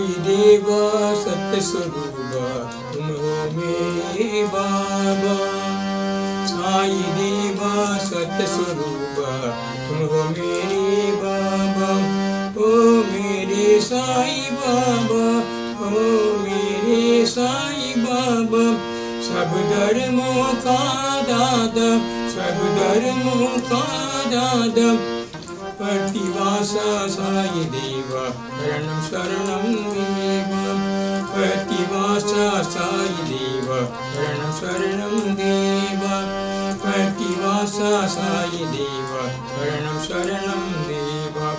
साई देवा सत्य स्वरूपा तुम हो मेरे बाबा। साई देवा सत्य स्वरूपा तुम हो मेरे बाबा। ओ मेरे साई बाबा, ओ मेरे साई बाबा। सब धर्मों का दादा, सब धर्मों का दादा। प्रतिवासा साई देवा शरणं शरणं देवा। प्रतिवासा साई देवा शरणं शरणं देवा। प्रतिवासा साई देवा शरणं शरणं देवा।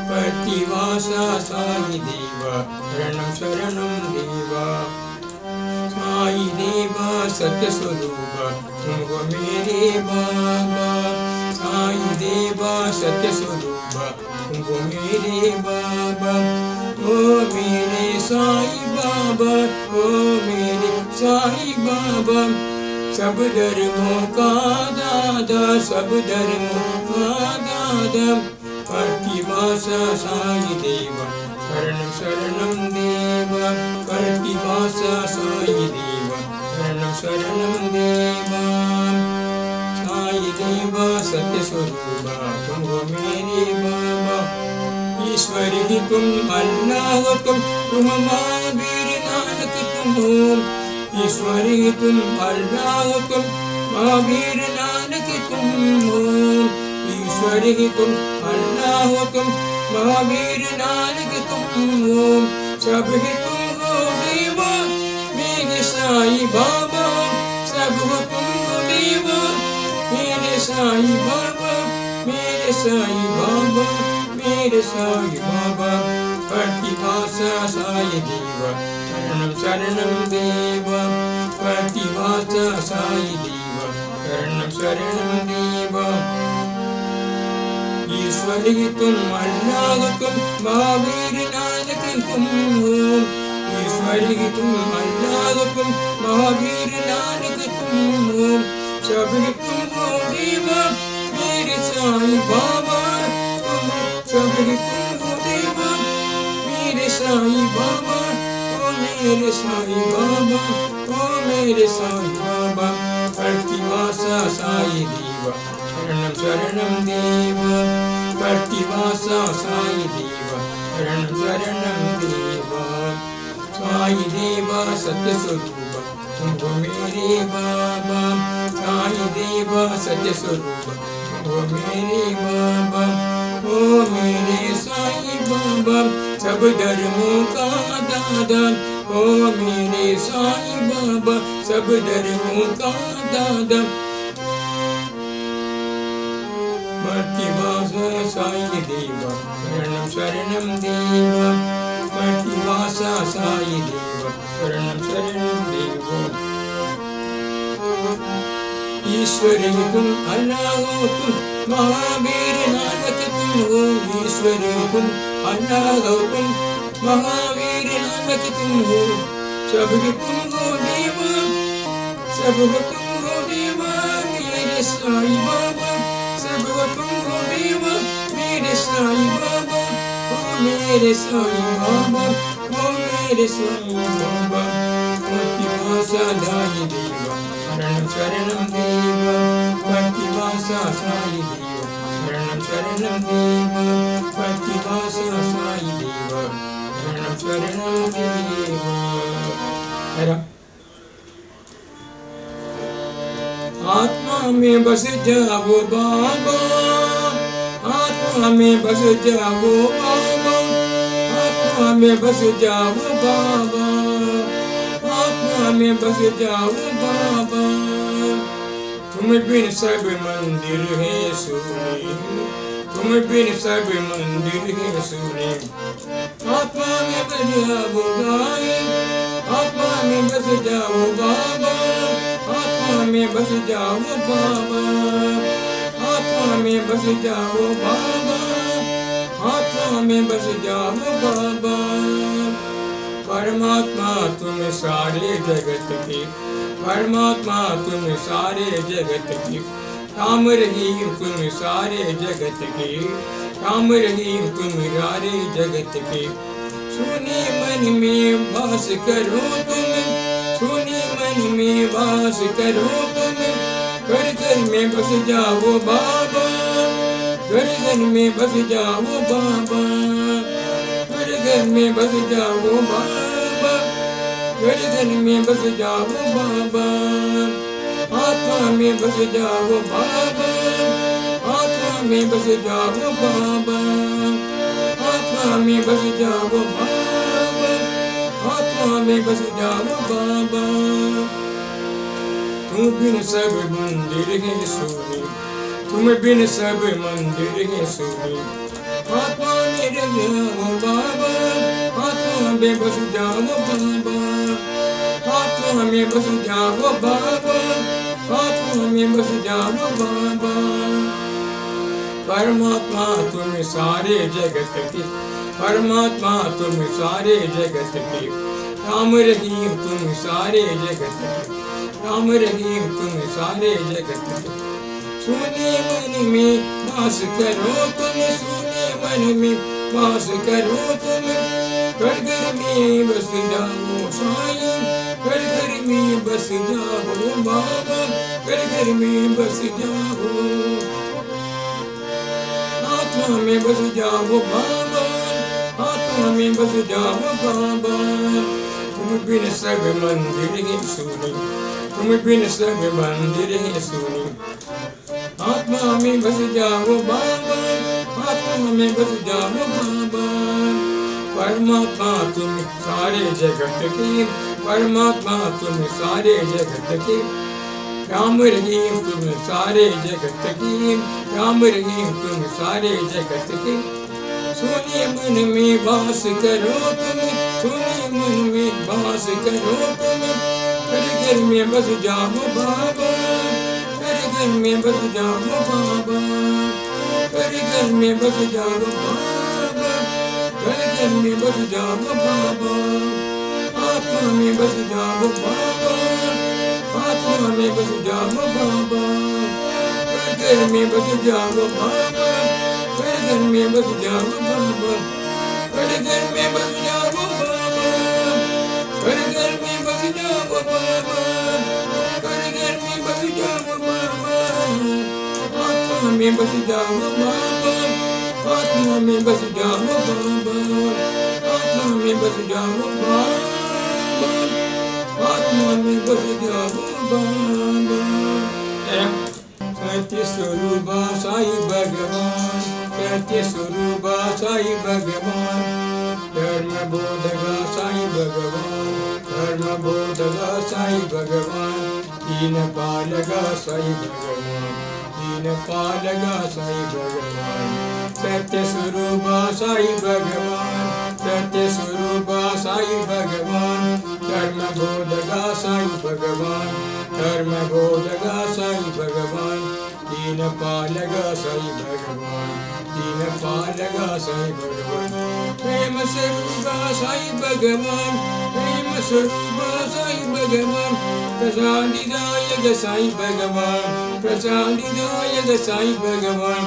प्रतिवासा साई देवा शरणं शरणं देवा। साई देवा सत्य स्वरूपा तुम हो मेरे बाबा। साई देवा सत्य स्वरूपा तुम हो मेरे बाबा। ओ मेरे साई बाबा, ओ मेरे साई बाबा। सब धर्मों का दादा, सब धर्मों का दादा। प्रतिवासा साई देवा शरणं शरणं देवा। प्रतिवासा साई देवा शरणं शरणं देवा। साई देवा सत्य स्वरूपा तुम हो मेरे बाबा। ईश्वर ही तुम, अल्लाह तुम महावीर नानक तुम हो। ईश्वर ही तुम, अल्लाह तुम महावीर नानक तुम हो। ईश्वर ही तुम, अल्लाह तुम महावीर नानक तुम हो। सब ही तुम हो देवा मेरे साई बाबा। सब हो तुम हो देवा मेरे साई बाबा, मेरे साई बाबा, मेरे साई बाबा। प्रतिवासा साई देवा शरणं शरणं देवा। प्रतिवासा साई देवा शरणं शरणं देवा। ईश्वर ही तुम, अल्लाह तुम महावीर नानक तुम हो। ईश्वर ही तुम, अल्लाह तुम महावीर नानक तुम हो। सब ही तुम हो देवा मेरे साई बाबा। तुम सब ही तुम हो देवा मेरे साई बाबा। ओ मेरे साई बाबा, ओ मेरे साई बाबा। प्रतिवासा साई देवा शरणं शरणं देवा। प्रतिवासा साई देवा शरणं शरणं देवा। साई देवा सत्य स्वरूपा तुम हो मेरे बाबा। साई देवा सत्य स्वरूपा तुम हो मेरे बाबा। ओ मेरे साई बाबा सब धर्मों का दादा। ओ मेरे साई बाबा सब धर्मों का दादा। प्रतिवासा साई देवा शरणं शरणं देवा। प्रतिवासा साई देवा शरणं शरणं देवा। ईश्वर ही तुम, अल्लाह तुम महावीर नानक तुम हो। ईश्वर ही तुम, अल्लाह तुम महावीर नानक तुम हो। सब ही तुम हो देवा, सब हो तुम हो देवा मेरे साई बाबा। सब हो तुम हो देवा मेरे साई बाबा। ओ मेरे साई बाबा, ओ मेरे साई बाबा। प्रतिवासा साई देवा शरणं शरणं देवा। प्रतिवासा साई देवा शरणं शरणं देवा। प्रतिवासा साई देवा शरणं शरणं देवा। आत्मा में बस जाओ बाबा, आत्मा में बस जाओ बाबा। आत्मा में बस जाओ बाबा, आत्मा में बस जाओ बाबा। तुम बिन सब मंदिर है सुने, तुम बिन सब मंदिर है सुने। आत्मा में बस जाओ गाए, आत्मा में बस जाओ बाबा। आत्मा में बस जाओ बाबा, आत्मा में बस जाओ बाबा। आत्मा में बस जाओ बाबा। परमात्मा तुम सारे जगत के, परमात्मा तुम सारे जगत के। काम रहीम तुम सारे जगत के, काम रहीम तुम सारे जगत के। सुने मन में वास करो तुम, सुने मन में वास करो तुम, घर घर में बस जाओ बाबा, घर घर में बस जाओ बाबा, घर घर में बस जाओ बाबा, घर घर में बस जाओ बाबा, आत्मा में बस जाओ बाबा, आत्मा में बस जाओ बाबा, आत्मा में बस जाओ बाबा, आत्मा में बस जाओ बाबा। तुम बिन सब मंदिर है सोनी, तुम बिन सब मंदिर है सोनी, आत्मा में रह जाओ बाबा, आत्मा में बस जाओ बाबा, आत्मा में बस जाओ बाबा, आत्मा में बस जाओ बाबा। परमात्मा तुम सारे जगत के, परमात्मा तुम सारे जगत के, राम रहीम तुम सारे जगत के, राम रहीम तुम सारे जगत के। सुने मन में वास करो तुम, सुने मन में वास करो तुम, घर घर में बस जाओ साईं, घर घर में बस जाओ बाबा, घर घर में बस जाओ, आत्मा में बस जाओ बाबा, आत्मा में बस जाओ बाबा। तुम बिन सब मंदिर है सोनी, तुम बिन सब मंदिर है सोनी, आत्मा में बस जाओ बाबा, आत्मा में बस जाओ बाबा। परमात्मा तुम सारे जगत के, परमात्मा तुम सारे जगत के, राम रहीम तुम सारे जगत के, राम रहीम तुम सारे जगत के। सुने मन में वास करो तुम, सुने मन में वास करो तुम, घर घर में बस जाओ बाबा, घर घर में बस जाओ बाबा, घर घर में बस जाओ बाबा, घर घर में बस जाओ बाबा, आत्मा में बस जाओ बाबा, आत्मा में बस जाओ बाबा, घर घर में बस जाओ बाबा, घर घर में बस जाओ बाबा, घर घर में बस जाओ बाबा, घर घर में बस जाओ बाबा, घर घर में बस जाओ बाबा, आत्मा में बस जाओ बाबा, आत्मा में बस जाओ बाबा, आत्मा में बस जाओ बाबा, आत्मा में बस जाओ बाबा। सत्य स्वरूप साई भगवान, सत्य स्वरूप साई भगवान, धर्म बोधक साई भगवान, धर्म बोधक साई भगवान, दीन पालक साई भगवान, दीन पालक साई भगवान। सत्य स्वरूप साई भगवान, सत्य स्वरूप साई भगवान, धर्म बोधक साई भगवान, धर्म बोधक साई भगवान, दीन पालक साई भगवान, दीन पालक साई भगवान। प्रेम स्वरूप साई भगवान, प्रेम स्वरूप साई भगवान, प्रसादिदायक साई भगवान, प्रसादिदायक साई भगवान।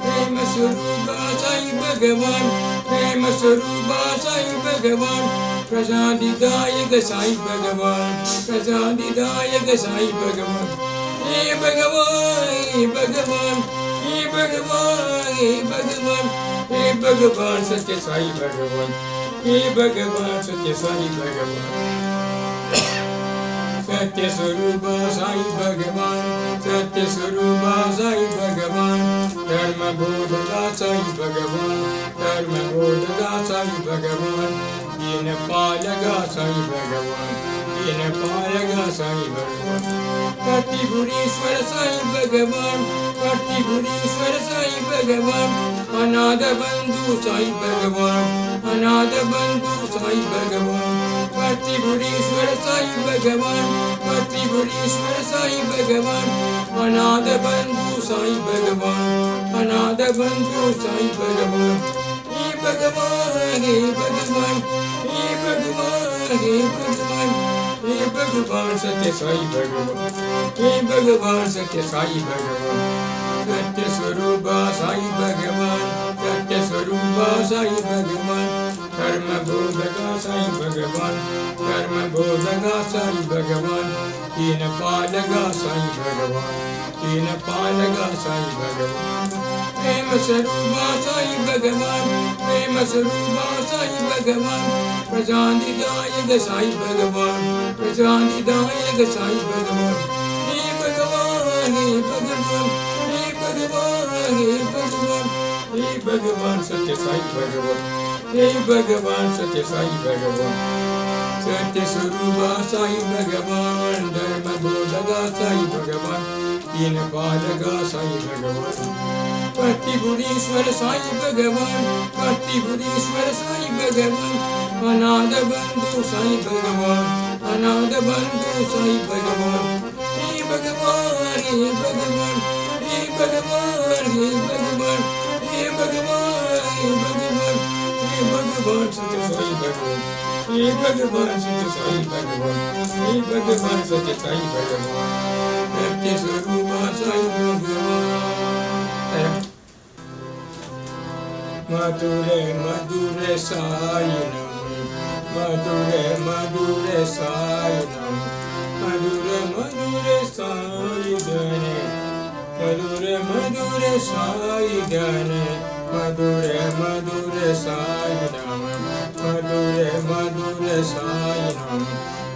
प्रेम स्वरूप साई भगवान, प्रेम स्वरूप साई भगवान, प्रसादिदायक साई भगवान, प्रसादिदायक साई भगवान। हे भगवान, हे भगवान, हे भगवान, हे भगवान, हे भगवान सत्य साई भगवान, हे भगवान सत्य साई भगवान। सत्य स्वरूप साई भगवान, सत्य स्वरूप साई भगवान, धर्म बोधक साई भगवान, धर्म बोधक साई भगवान, दीन पालक साई भगवान, दीन पालक साई भगवान। प्रतिपुरीश्वर साई भगवान, प्रतिपुरीश्वर साई भगवान, अनाथ बंधु साई भगवान, अनाथ बंधु साई भगवान। प्रतिपुरीश्वर साई भगवान, प्रतिपुरीश्वर साई भगवान, अनाथ बंधु साई भगवान, अनाथ बंधु साई भगवान। हे भगवान, हे भगवान, हे भगवान, हे भगवान, हे भगवान सत्य साई भगवान, हे भगवान सत्य साई भगवान। सत्य स्वरूप साई भगवान, सत्य स्वरूप साई भगवान, धर्म बोधका साईं भगवान, कर्म बोधका साईं भगवान, तीन पालका साईं भगवान, तीन पालका साईं भगवान, प्रेम स्वरूपा साईं भगवान, प्रेम स्वरूपा साईं भगवान, प्रशांतिदायक साईं भगवान, प्रशांतिदायक साईं भगवान, हे भगवान, हे भगवान, हे भगवान, हे भगवान, हे भगवान सत्य साईं भगवान, हे भगवान सत्य साईं भगवान, सत्य स्वरूपा साईं भगवान, धर्म बोधका साईं भगवान, तीन पालका साईं भगवान, पतिपुरीश्वर साईं भगवान, पतिपुरीश्वर साईं भगवान, अनाथ बंधु साईं भगवान, अनाथ बंधु साईं भगवान, हे भगवान, हे भगवान, हे भगवान, हे भगवान, हे भगवान, हे भगवान, हे भगवान सत्य साईं भगवान, हे भगवान सत्य साईं भगवान, हे भगवान सत्य साईं भगवान, सत्य स्वरूपा साईं भगवान। मधुरे मधुरे सायिनम, मधुरे मधुरे सायिनम, मधुरे मधुरे सायिगणे, मधुरे मधुरे सायिगणे, मधुरे मधुरे सायिनम, मधुरे मधुरे सायिनम,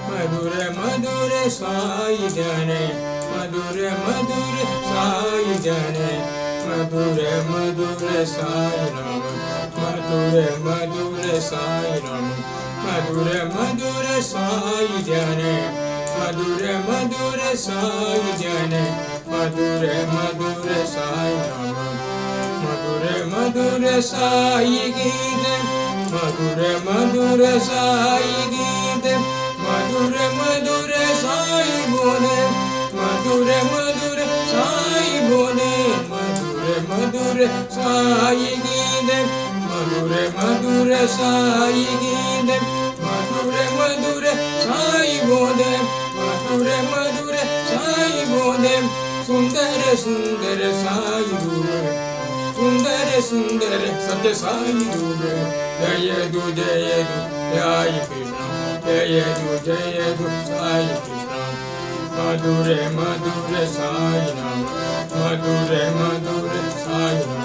मधुरे मधुरे सायिगणे, मधुरे मधुरे सायिगणे, मधुरे मधुरे सायिनम, मधुरे मधुरे सायिनम, मधुरे मधुरे सायिगणे, मधुरे मधुरे सायिगणे, मधुरे मधुरे सायिनम, मधुरे मधुरे सायिगीते, मधुरे मधुरे सायिगीते, मधुरे मधुरे साई बोले, मधुरे मधुरे साई बोले, मधुरे मधुरे साई गीते, मधुरे मधुरे साई गीते, मधुरे मधुरे साई बोले, मधुरे मधुरे साई बोले, सुंदर सुंदर साई बोले, सुंदर सुंदर सत्य साई बोले, जय दु जय कृष्ण, जय दु साई कृष्ण, मधुरे मधुरे सायिनम, मधुरे मधुरे सायिनम,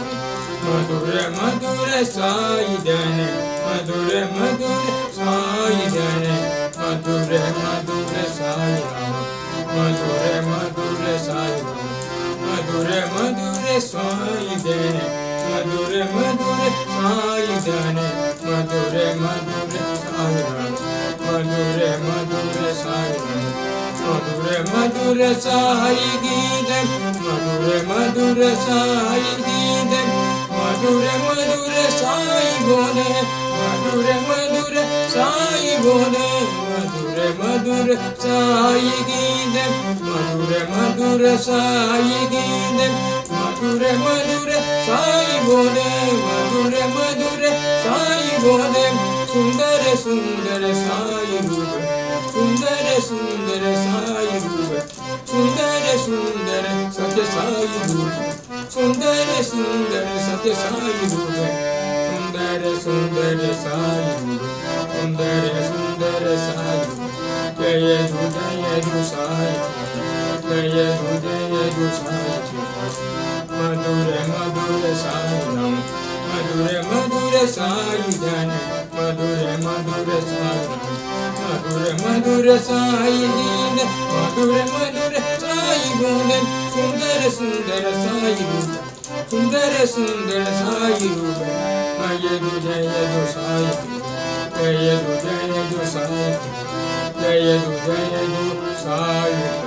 मधुरे मधुरे सायिगणे, मधुरे मधुरे सायिगणे, मधुरे मधुरे सायिनम, मधुरे मधुरे सायिनम, मधुरे मधुरे सायिगणे, मधुरे मधुरे सायिगणे, मधुरे मधुरे सायिनम, मधुरे मधुरे सायिनम, मधुरे मधुरे साई गीते, मधुरे मधुरे साई गीते, मधुरे मधुरे साई बोले, मधुरे मधुरे साई बोले, मधुरे मधुरे साई गीते, मधुरे मधुरे साई गीते, मधुरे मधुरे साई बोले, मधुरे मधुरे साई बोले, सुंदर सुंदर साई बोले, सुंदर सुंदर साई रूप, सुंदर सुंदर सत्य साई रूप, सुंदर सुंदर सत्य साई रूप, सुंदर सुंदर साई रूप, सुंदर सुंदर साई रूप, जय जु साई, जय जु साई, मधुरे मधुरे सायिनम, मधुरे मधुरे सायिगणे, मधुरे मधुरे सायिनम, मधुरे मधुरे सायिगीते, मधुरे मधुरे साई बोले, सुंदर सुंदर साई रूप, सुंदर सुंदर साई रूप, जय दु साई, जय दु साई, जय दु साई।